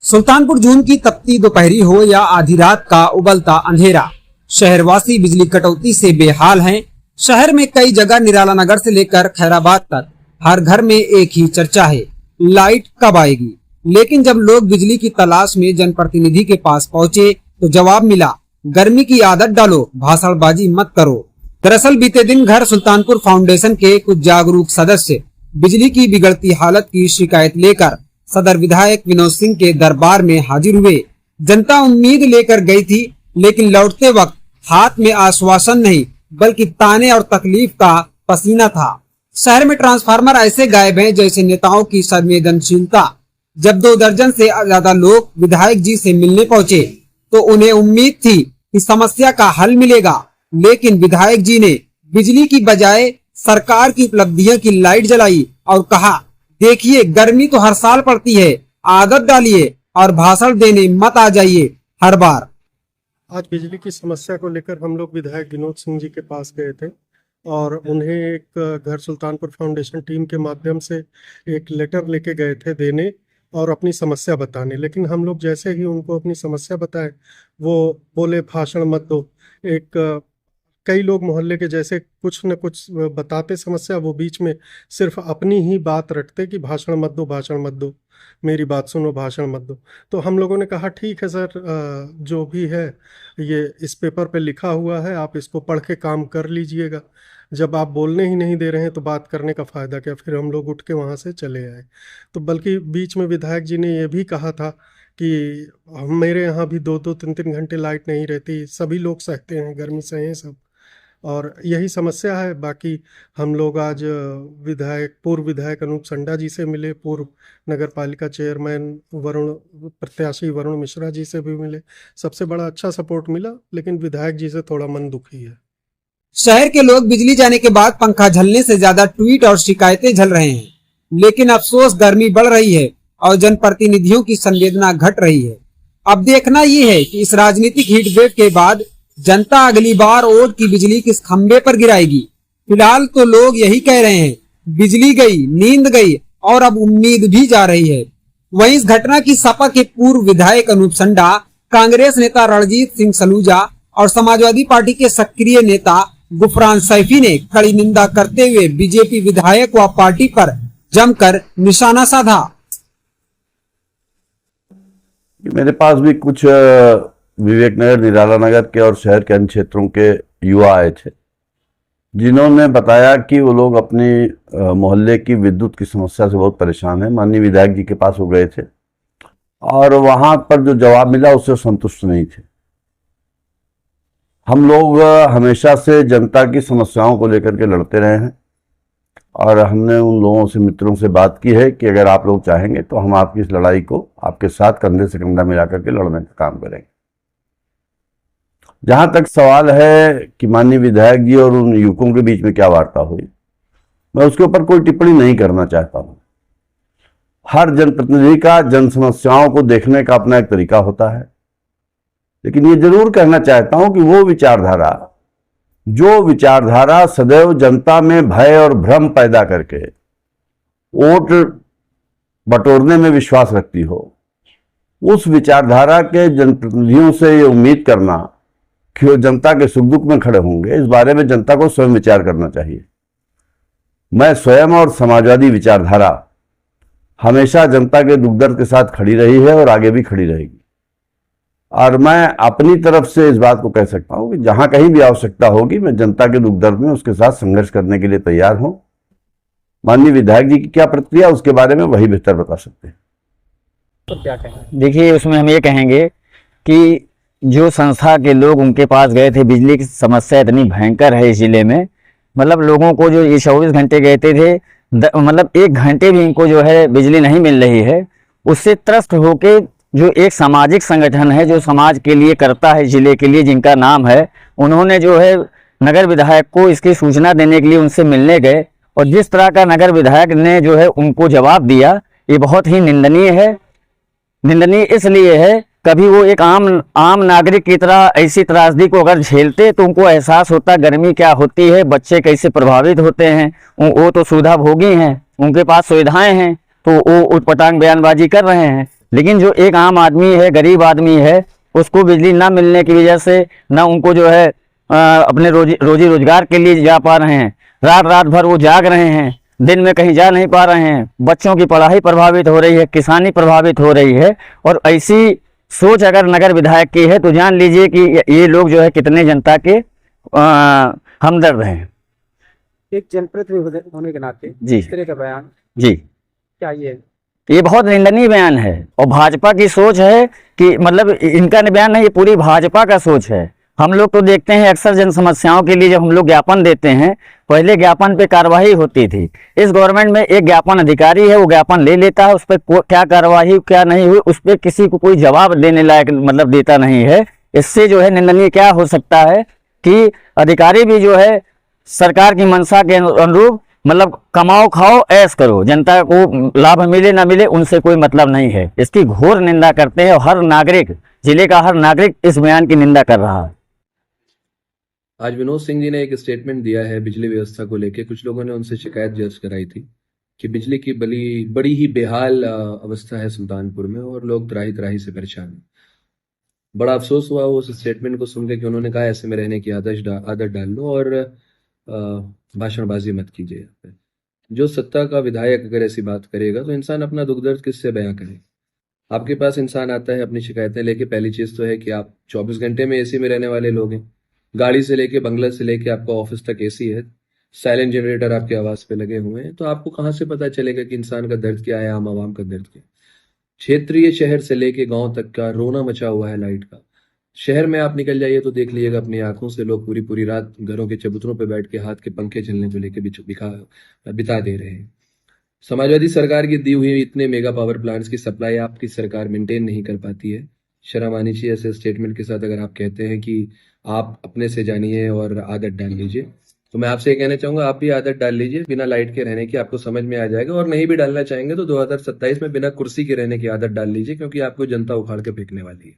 सुल्तानपुर जून की तपती दोपहरी हो या आधी रात का उबलता अंधेरा, शहरवासी बिजली कटौती से बेहाल हैं। शहर में कई जगह निराला नगर से लेकर खैराबाद तक हर घर में एक ही चर्चा है, लाइट कब आएगी। लेकिन जब लोग बिजली की तलाश में जनप्रतिनिधि के पास पहुंचे तो जवाब मिला, गर्मी की आदत डालो, भाषणबाजी मत करो। दरअसल बीते दिन घर सुल्तानपुर फाउंडेशन के कुछ जागरूक सदस्य बिजली की बिगड़ती हालत की शिकायत लेकर सदर विधायक विनोद सिंह के दरबार में हाजिर हुए। जनता उम्मीद लेकर गई थी, लेकिन लौटते वक्त हाथ में आश्वासन नहीं बल्कि ताने और तकलीफ का पसीना था। शहर में ट्रांसफार्मर ऐसे गायब हैं जैसे नेताओं की संवेदनशीलता। जब 2 दर्जन से ज्यादा लोग विधायक जी से मिलने पहुंचे तो उन्हें उम्मीद थी कि समस्या का हल मिलेगा, लेकिन विधायक जी ने बिजली की बजाय सरकार की उपलब्धियों की लाइट जलाई और कहा, देखिए गर्मी तो हर साल पड़ती है, आदत डालिए और भाषण देने मत आ जाइए हर बार। आज बिजली की समस्या को लेकर हम लोग विधायक विनोद सिंह जी के पास गए थे और उन्हें एक घर सुल्तानपुर फाउंडेशन टीम के माध्यम से एक लेटर लेके गए थे देने और अपनी समस्या बताने। लेकिन हम लोग जैसे ही उनको अपनी समस्या बताए, वो बोले भाषण मत दो। कई लोग मोहल्ले के जैसे कुछ न कुछ बताते समस्या, वो बीच में सिर्फ अपनी ही बात रखते कि भाषण मत दो, भाषण मत दो, मेरी बात सुनो, भाषण मत दो। तो हम लोगों ने कहा ठीक है सर, जो भी है ये इस पेपर पे लिखा हुआ है, आप इसको पढ़ के काम कर लीजिएगा। जब आप बोलने ही नहीं दे रहे हैं तो बात करने का फ़ायदा क्या। फिर हम लोग उठ के वहाँ से चले आए। तो बल्कि बीच में विधायक जी ने ये भी कहा था कि मेरे यहाँ भी 2-2, 3-3 घंटे लाइट नहीं रहती, सभी लोग सहते हैं, गर्मी सहे सब, और यही समस्या है। बाकी हम लोग आज पूर्व विधायक अनूप संडा जी से मिले, पूर्व नगर पालिका चेयरमैन प्रत्याशी वरुण मिश्रा जी से भी मिले। सबसे बड़ा अच्छा सपोर्ट मिला, लेकिन विधायक जी से थोड़ा मन दुखी है। शहर के लोग बिजली जाने के बाद पंखा झलने से ज्यादा ट्वीट और शिकायतें झल रहे हैं, लेकिन अफसोस गर्मी बढ़ रही है और जनप्रतिनिधियों की संवेदना घट रही है। अब देखना ये है कि इस राजनीतिक हीटवेव के बाद जनता अगली बार वोट की बिजली किस खंबे पर गिराएगी। फिलहाल तो लोग यही कह रहे हैं, बिजली गई, नींद गई और अब उम्मीद भी जा रही है। वहीं इस घटना की सपा के पूर्व विधायक अनूप संडा, कांग्रेस नेता रणजीत सिंह सलूजा और समाजवादी पार्टी के सक्रिय नेता गुफरान सैफी ने कड़ी निंदा करते हुए बीजेपी विधायक व पार्टी पर जमकर निशाना साधा। मेरे पास भी कुछ विवेक नगर, निराला नगर के और शहर के अन्य क्षेत्रों के युवा आए थे, जिन्होंने बताया कि वो लोग अपनी मोहल्ले की विद्युत की समस्या से बहुत परेशान हैं। माननीय विधायक जी के पास वो गए थे और वहाँ पर जो जवाब मिला उससे संतुष्ट नहीं थे। हम लोग हमेशा से जनता की समस्याओं को लेकर के लड़ते रहे हैं और हमने उन लोगों से, मित्रों से बात की है कि अगर आप लोग चाहेंगे तो हम आपकी इस लड़ाई को आपके साथ कंधे से कंधा मिला करके लड़ने का काम करेंगे। जहां तक सवाल है कि माननीय विधायक जी और उन युवकों के बीच में क्या वार्ता हुई, मैं उसके ऊपर कोई टिप्पणी नहीं करना चाहता हूं। हर जनप्रतिनिधि का जन समस्याओं को देखने का अपना एक तरीका होता है, लेकिन ये जरूर कहना चाहता हूं कि जो विचारधारा सदैव जनता में भय और भ्रम पैदा करके वोट बटोरने में विश्वास रखती हो, उस विचारधारा के जनप्रतिनिधियों से ये उम्मीद करना कि वो जनता के सुख दुख में खड़े होंगे, इस बारे में जनता को स्वयं विचार करना चाहिए। मैं स्वयं और समाजवादी विचारधारा हमेशा जनता के दुख दर्द के साथ खड़ी रही है और आगे भी खड़ी रहेगी। और मैं अपनी तरफ से इस बात को कह सकता हूं कि जहां कहीं भी आवश्यकता होगी, मैं जनता के दुख दर्द में उसके साथ संघर्ष करने के लिए तैयार हूं। माननीय विधायक जी की क्या प्रतिक्रिया, उसके बारे में वही बेहतर बता सकते हैं। तो क्या कहेंगे? देखिए, उसमें हम ये कहेंगे कि जो संस्था के लोग उनके पास गए थे, बिजली की समस्या इतनी भयंकर है इस जिले में, मतलब लोगों को जो ये 24 घंटे कहते थे, मतलब 1 घंटे भी इनको जो है बिजली नहीं मिल रही है, उससे त्रस्त होके जो एक सामाजिक संगठन है जो समाज के लिए करता है, जिले के लिए, जिनका नाम है, उन्होंने जो है नगर विधायक को इसकी सूचना देने के लिए उनसे मिलने गए और जिस तरह का नगर विधायक ने जो है उनको जवाब दिया, ये बहुत ही निंदनीय है। निंदनीय इसलिए है, कभी वो एक आम नागरिक की तरह ऐसी त्रासदी को अगर झेलते तो उनको एहसास होता गर्मी क्या होती है, बच्चे कैसे प्रभावित होते हैं। वो तो सुविधा भोगी हैं, उनके पास सुविधाएं हैं, तो वो उटपटांग बयानबाजी कर रहे हैं। लेकिन जो एक आम आदमी है, गरीब आदमी है, उसको बिजली ना मिलने की वजह से ना उनको जो है अपने रोजी रोजगार के लिए जा पा रहे हैं, रात रात भर वो जाग रहे हैं, दिन में कहीं जा नहीं पा रहे हैं, बच्चों की पढ़ाई प्रभावित हो रही है, किसानी प्रभावित हो रही है। और ऐसी सोच अगर नगर विधायक की है तो जान लीजिए कि ये लोग जो है कितने जनता के हमदर्द हैं। एक जनप्रतिनिधि होने के नाते जी इस तरह का बयान जी, क्या ये बहुत निंदनीय बयान है। और भाजपा की सोच है कि मतलब इनका बयान नहीं, ये पूरी भाजपा का सोच है। हम लोग तो देखते हैं अक्सर जन समस्याओं के लिए जब हम लोग ज्ञापन देते हैं, पहले ज्ञापन पे कार्रवाई होती थी। इस गवर्नमेंट में एक ज्ञापन अधिकारी है, वो ज्ञापन ले लेता है, उस पर क्या कार्रवाई क्या नहीं हुई उस पर किसी को कोई जवाब देने लायक मतलब देता नहीं है। इससे जो है निंदनीय क्या हो सकता है कि अधिकारी भी जो है सरकार की मंशा के अनुरूप मतलब कमाओ खाओ ऐश करो, जनता को लाभ मिले ना मिले उनसे कोई मतलब नहीं है। इसकी घोर निंदा करते हैं और हर नागरिक, जिले का हर नागरिक इस बयान की निंदा कर रहा है। आज विनोद सिंह जी ने एक स्टेटमेंट दिया है बिजली व्यवस्था को लेकर। कुछ लोगों ने उनसे शिकायत दर्ज कराई थी कि बिजली की बड़ी ही बेहाल अवस्था है सुल्तानपुर में और लोग त्राही त्राही से परेशान हैं। बड़ा अफसोस हुआ उस स्टेटमेंट को सुनकर कि उन्होंने कहा ऐसे में रहने की आदत डाल लो और भाषणबाजी मत कीजिए। यहाँ पे जो सत्ता का विधायक अगर ऐसी बात करेगा तो इंसान अपना दुख दर्द किससे बयां करे। आपके पास इंसान आता है अपनी शिकायतें लेके, पहली चीज तो है कि आप 24 घंटे में एसी में रहने वाले लोग हैं। गाड़ी से लेके बंगला से लेके आपका ऑफिस तक एसी है, साइलेंट जनरेटर आपके आवास पे लगे हुए हैं, तो आपको कहाँ से पता चलेगा कि इंसान का दर्द क्या है, आम आवाम का दर्द क्या है। क्षेत्रीय शहर से लेके गांव तक का रोना मचा हुआ है लाइट का। शहर में आप निकल जाइए तो देख लीजिएगा अपनी आंखों से, लोग पूरी पूरी रात घरों के चबूतरों पर बैठ के हाथ के पंखे चलने को लेके बिता दे रहे हैं। समाजवादी सरकार की दी हुई इतने मेगा पावर प्लांट्स की सप्लाई आपकी सरकार मेंटेन नहीं कर पाती है। शर्म आनी चाहिए ऐसे स्टेटमेंट के साथ। अगर आप कहते हैं कि आप अपने से जानिए और आदत डाल लीजिए, तो मैं आपसे ये कहना चाहूंगा आप भी आदत डाल लीजिए बिना लाइट के रहने की, आपको समझ में आ जाएगा। और नहीं भी डालना चाहेंगे तो 2027 में बिना कुर्सी के रहने की आदत डाल लीजिए, क्योंकि आपको जनता उखाड़ के फेंकने वाली है।